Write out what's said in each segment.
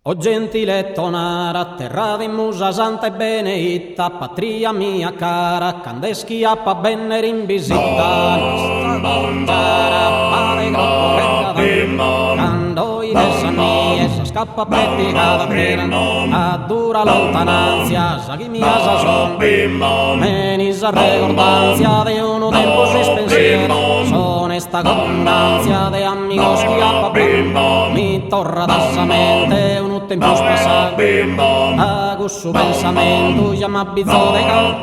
O gentile tonara, terra di musa santa e beneitta, patria mia cara, candeschi appa bene rimbisita, nostra gondara, pare groppo regada, cando i desani, sa scappa preticada, a dura lontananza, sa chi mia sa son, menis a recordanza de uno tempo si pensiero, son esta condanza de amigos que appa mi torra dassa mente, un tempos passat, agus su pensamento, ja m'abbizzò de cal,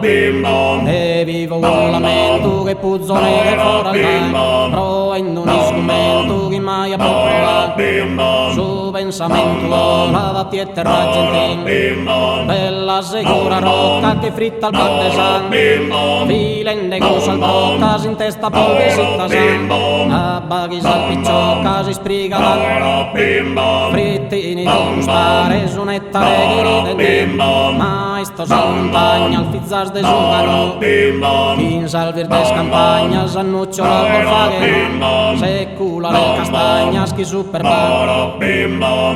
e vivo un lamento che puzzo nere fora al pro in un iscumento che mai ha provato, su pensamento la da terra gentil, bella sicura rocca che fritta al battesan, filende cosa al bocca, in testa poi sitta san, a baghi salpicciocca si spriga la frittini gustare su nettare che ma sto s'allontagna al fizzas de sugano in salvir des campagnas annuccio l'albor faghe secula le castagnas chi su per bar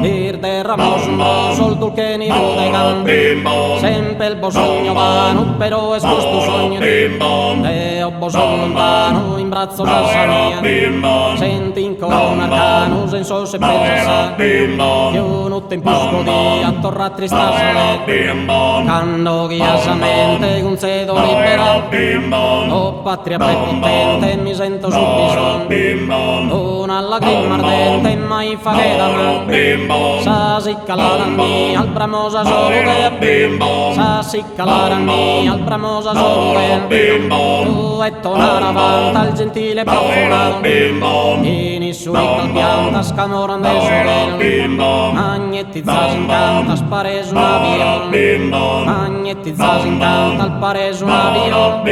vir derramos un roso il dulcheni bodegan sempre il bosogno vano però è sposto sogno e ho bosogno lontano in braccio casa mia senti in corona arcano senso se pensa io non tempo di attorra tristasa cando ghiasamente con sedo libera o patria precontente mi sento sul bisogno una lacrima ardente mai fa che da sa sicca la mia al bramosa solo che sa sicca la mia al bramosa solo che tu e tornare avanti al gentile profumato in issuricca al pianta scamorando sorelle magnetti zas incanta spareso una viola magnetti zas incanta al pareso una viola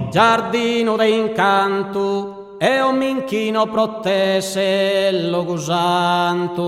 giardino d'incanto e un minchino protese lo gusanto